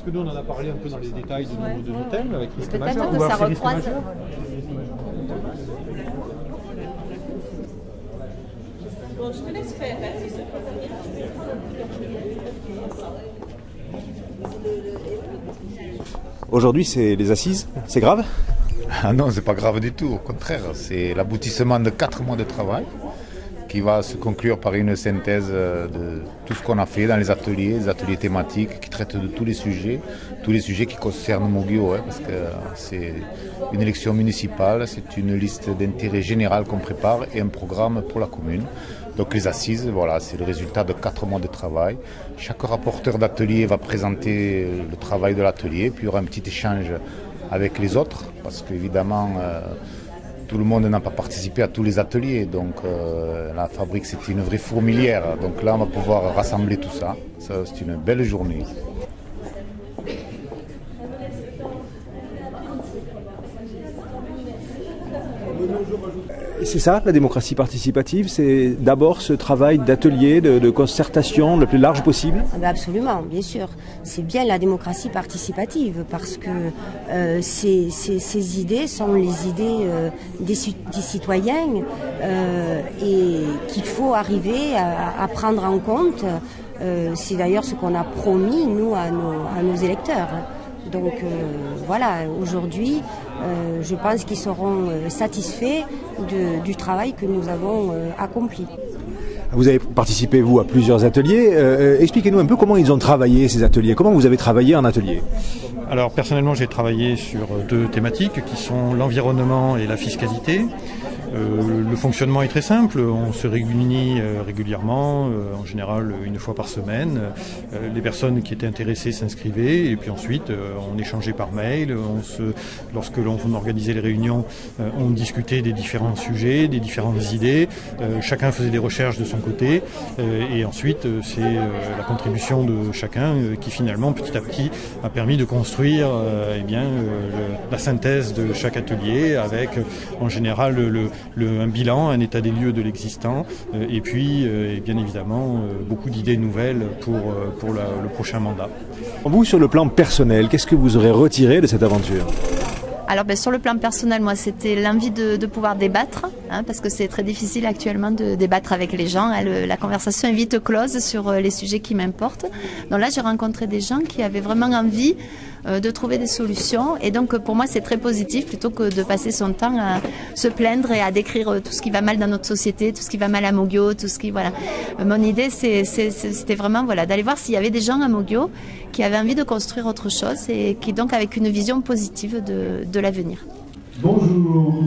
que nous on en a parlé un peu dans les détails de nos thèmes avec risque majeur. Peut-être que ça recroise. Bon, je te laisse faire, hein, si ça passe bien. Aujourd'hui, c'est les assises, c'est grave? Ah non, c'est pas grave du tout, au contraire, c'est l'aboutissement de 4 mois de travail qui va se conclure par une synthèse de tout ce qu'on a fait dans les ateliers thématiques qui traitent de tous les sujets qui concernent Moguio, hein, parce que c'est une élection municipale, c'est une liste d'intérêt général qu'on prépare et un programme pour la commune. Donc les assises, voilà, c'est le résultat de 4 mois de travail. Chaque rapporteur d'atelier va présenter le travail de l'atelier, puis il y aura un petit échange avec les autres, parce qu'évidemment, tout le monde n'a pas participé à tous les ateliers, donc la fabrique c'était une vraie fourmilière, donc là on va pouvoir rassembler tout ça, c'est une belle journée. C'est ça, la démocratie participative, c'est d'abord ce travail d'atelier, de concertation le plus large possible? Absolument, bien sûr. C'est bien la démocratie participative parce que ces idées sont les idées des citoyens et qu'il faut arriver à prendre en compte. C'est d'ailleurs ce qu'on a promis, nous, à nos électeurs. Donc voilà, aujourd'hui, je pense qu'ils seront satisfaits du travail que nous avons accompli. Vous avez participé, vous, à plusieurs ateliers. Expliquez-nous un peu comment ils ont travaillé, ces ateliers. Comment vous avez travaillé en atelier? Alors personnellement, j'ai travaillé sur 2 thématiques qui sont l'environnement et la fiscalité. Le fonctionnement est très simple, on se réunit régulièrement, en général 1 fois par semaine. Les personnes qui étaient intéressées s'inscrivaient et puis ensuite on échangeait par mail. Lorsque l'on organisait les réunions, on discutait des différents sujets, des différentes idées. Chacun faisait des recherches de son côté et ensuite c'est la contribution de chacun qui finalement petit à petit a permis de construire la synthèse de chaque atelier avec en général un bilan, un état des lieux de l'existant et puis bien évidemment beaucoup d'idées nouvelles pour le prochain mandat. Vous, sur le plan personnel, qu'est-ce que vous aurez retiré de cette aventure? Alors sur le plan personnel, moi c'était l'envie de pouvoir débattre, hein, parce que c'est très difficile actuellement de débattre avec les gens. Hein, la conversation est vite close sur les sujets qui m'importent. Donc là j'ai rencontré des gens qui avaient vraiment envie de trouver des solutions et donc pour moi c'est très positif plutôt que de passer son temps à se plaindre et à décrire tout ce qui va mal dans notre société, tout ce qui va mal à Moguio, tout ce qui voilà. Mon idée c'était vraiment d'aller voir s'il y avait des gens à Moguio qui avaient envie de construire autre chose et qui donc avec une vision positive de l'avenir. Bonjour.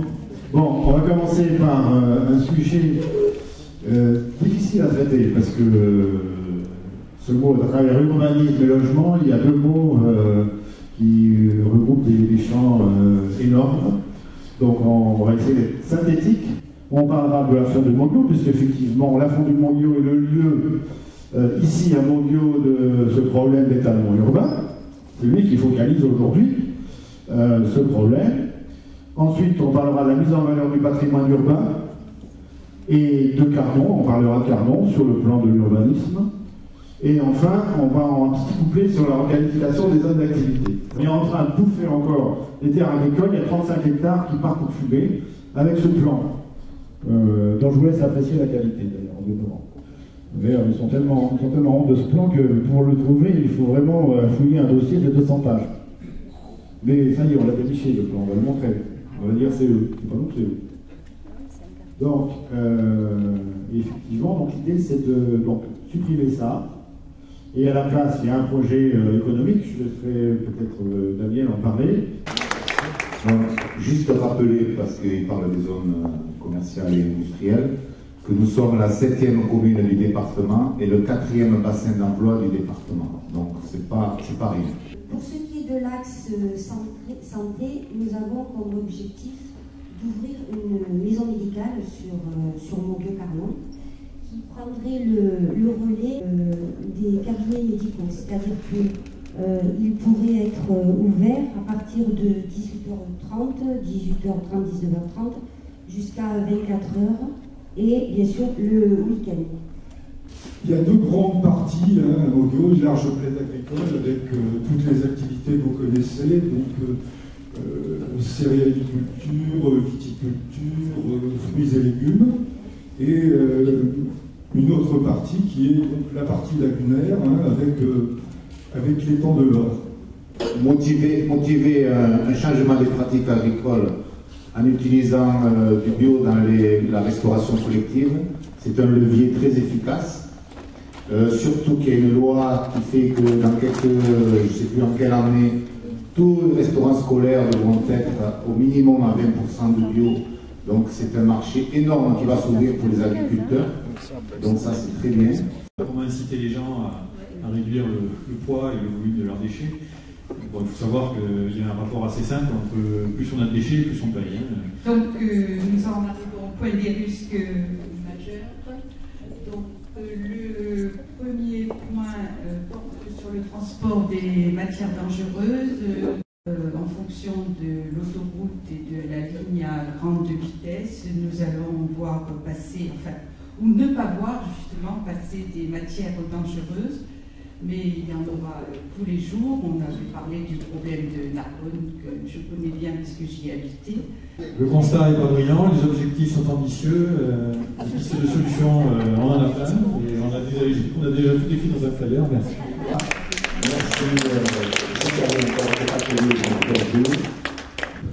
Bon, on va commencer par un sujet difficile à traiter parce que ce mot à travers urbanisme et logement, il y a 2 mots qui regroupent des champs énormes. Donc on va essayer d'être synthétique. On parlera de la fin de Moguio, puisqu'effectivement la fin de Moguio est le lieu ici à Moguio de ce problème d'étalement urbain. C'est lui qui focalise aujourd'hui ce problème. Ensuite, on parlera de la mise en valeur du patrimoine urbain et de Carnon. On parlera de Carnon sur le plan de l'urbanisme. Et enfin, on va en petit couplet sur la requalification des zones d'activité. On est en train de bouffer encore les terres agricoles. Il y a 35 hectares qui partent pour fumer avec ce plan, dont je vous laisse apprécier la qualité d'ailleurs en demeurant. Ils sont tellement honte de ce plan que pour le trouver, il faut vraiment fouiller un dossier de 200 pages. Mais ça y est, on l'a déniché le plan, on va le montrer. On va dire c'est eux, c'est pas nous, c'est eux. Donc, effectivement, l'idée c'est de supprimer ça. Et à la place, il y a un projet économique, je laisserai peut-être Daniel en parler. Donc, juste rappeler, parce qu'il parle des zones commerciales et industrielles, que nous sommes la 7e commune du département et le 4e bassin d'emploi du département. Donc, c'est pas rien. Pour ce qui est de l'axe santé, nous avons comme objectif d'ouvrir une maison médicale sur Moguio-Carnon qui prendrait le relais des cabinets médicaux, c'est-à-dire qu'il pourrait être ouvert à partir de 18h30, 18h30, 19h30 jusqu'à 24h et bien sûr le week-end. Il y a deux grandes parties, hein, Mogio, une large plaine agricole avec toutes les activités que vous connaissez, donc céréaliculture, viticulture, fruits et légumes, et une autre partie qui est donc la partie lagunaire, hein, avec l'étang de l'Or. Motiver un changement des pratiques agricoles en utilisant du bio dans la restauration collective, c'est un levier très efficace. Surtout qu'il y a une loi qui fait que dans quelques, je ne sais plus en quelle année, tous les restaurants scolaires devront être au minimum à 20% de bio. Donc c'est un marché énorme qui va s'ouvrir pour les agriculteurs. Donc ça c'est très bien. Comment inciter les gens à réduire le poids et le volume de leurs déchets? Bon, il faut savoir qu'il y a un rapport assez simple entre plus on a de déchets, plus on paye. Donc nous en arrivons au point des risques majeurs. Donc le premier point porte sur le transport des matières dangereuses en fonction de l'autoroute et de la ligne à grande vitesse. Nous allons voir passer, enfin, ou ne pas voir justement passer des matières dangereuses, mais il y en aura tous les jours. On avait parlé du problème de Narbonne, que je connais bien puisque j'y ai habité. Le constat n'est pas brillant, les objectifs sont ambitieux, les pistes de solutions, on en a plein, et on a déjà tout écrit dans un flyer. Merci.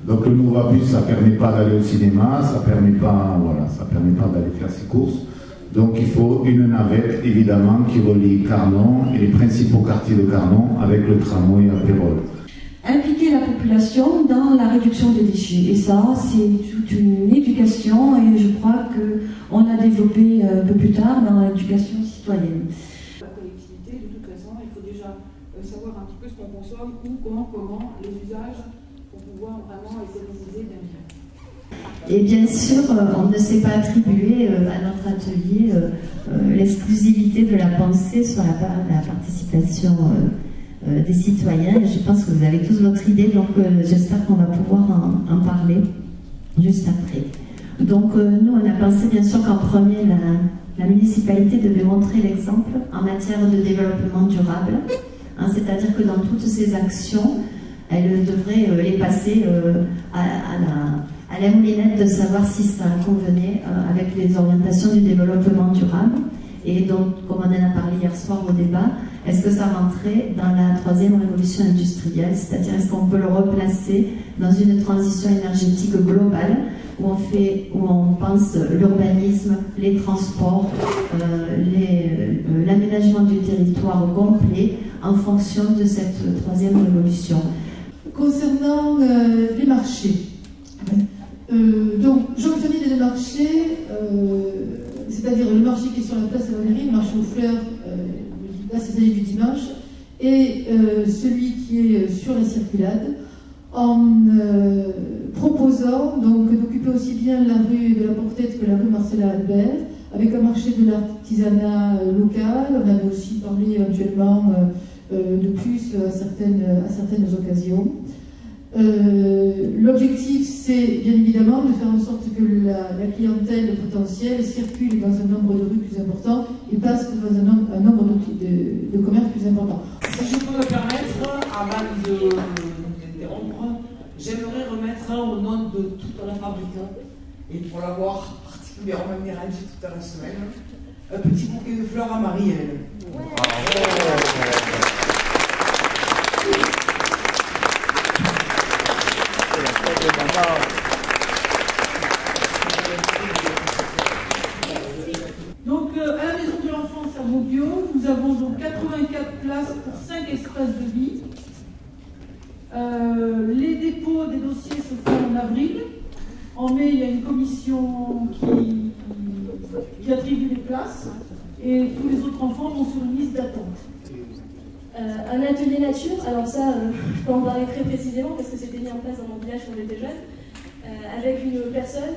Donc le Novabus, ça ne permet pas d'aller au cinéma, ça ne permet pas, voilà, ça permet pas d'aller faire ses courses. Donc il faut une navette, évidemment, qui relie Carnon et les principaux quartiers de Carnon avec le tramway à Pérol. Impliquer la population dans la réduction des déchets. Et ça, c'est toute une éducation, et je crois qu'on a développé un peu plus tard dans l'éducation citoyenne. La collectivité, de toute façon, il faut déjà savoir un petit peu ce qu'on consomme, où, comment, les usages, pour pouvoir vraiment économiser bien. Et bien sûr, on ne s'est pas attribué à notre atelier l'exclusivité de la pensée sur la participation des citoyens. Je pense que vous avez tous votre idée, donc j'espère qu'on va pouvoir en parler juste après. Donc nous, on a pensé bien sûr qu'en premier, la municipalité devait montrer l'exemple en matière de développement durable, hein, c'est-à-dire que dans toutes ses actions, elle devrait les passer à la moulinette de savoir si ça convenait avec les orientations du développement durable. Et donc, comme on en a parlé hier soir au débat, est-ce que ça rentrait dans la troisième révolution industrielle? C'est-à-dire, est-ce qu'on peut le replacer dans une transition énergétique globale où on pense l'urbanisme, les transports, l'aménagement du territoire complet en fonction de cette troisième révolution? Concernant les marchés, donc j'en connais des marchés, c'est-à-dire le marché qui est sur la place de la mairie, le marché aux fleurs, la saisonnée du dimanche, et celui qui est sur la circulade, en proposant donc d'occuper aussi bien la rue de la Portette que la rue Marcella Albert, avec un marché de l'artisanat local. On avait aussi parlé éventuellement de plus à certaines occasions. L'objectif, c'est bien évidemment de faire en sorte que la clientèle potentielle circule dans un nombre de rues plus important et passe dans un nombre de commerces plus important. Si je peux me permettre, avant d'interrompre, j'aimerais remettre au nom de toute la fabrique, et pour l'avoir particulièrement éradié toute la semaine, un petit bouquet de fleurs à Marielle. Donc, à la Maison de l'Enfance à Mogio, nous avons donc 84 places pour 5 espaces de vie. Les dépôts des dossiers se font en avril. En mai, il y a une commission qui attribue les places et tous les autres enfants vont sur une liste d'attente. Un atelier nature, alors ça, je peux en parler très précisément parce que c'était mis en place dans mon village quand j'étais jeune, avec une personne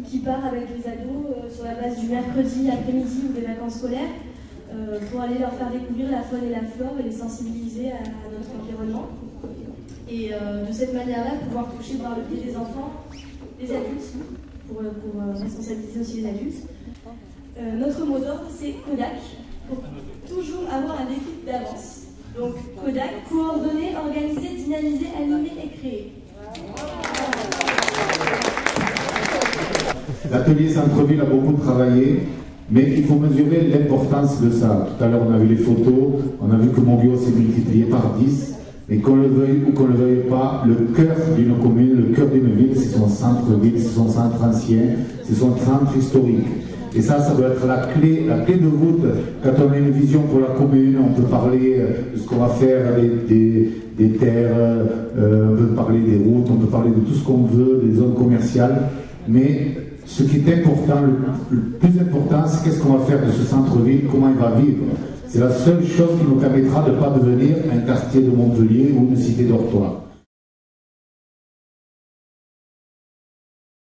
qui part avec les ados sur la base du mercredi après-midi ou des vacances scolaires pour aller leur faire découvrir la faune et la flore et les sensibiliser à notre environnement. Et de cette manière-là, pouvoir toucher par le biais des enfants, les adultes, pour responsabiliser aussi les adultes. Notre mot d'ordre, c'est Kodak, pour toujours avoir un défi d'avance. Donc Kodak, coordonner, organiser, dynamiser, animer et créer. L'atelier Centre-Ville a beaucoup travaillé, mais il faut mesurer l'importance de ça. Tout à l'heure, on a vu les photos, on a vu que Montguillot s'est multiplié par 10, mais qu'on le veuille ou qu'on ne le veuille pas, le cœur d'une commune, le cœur d'une ville, c'est son centre-ville, c'est son centre ancien, c'est son centre historique. Et ça doit être la clé de voûte. Quand on a une vision pour la commune, on peut parler de ce qu'on va faire des terres, on peut parler des routes, on peut parler de tout ce qu'on veut, des zones commerciales, mais ce qui est important, le plus important, c'est qu'est-ce qu'on va faire de ce centre-ville, comment il va vivre. C'est la seule chose qui nous permettra de ne pas devenir un quartier de Montpellier ou une cité dortoir.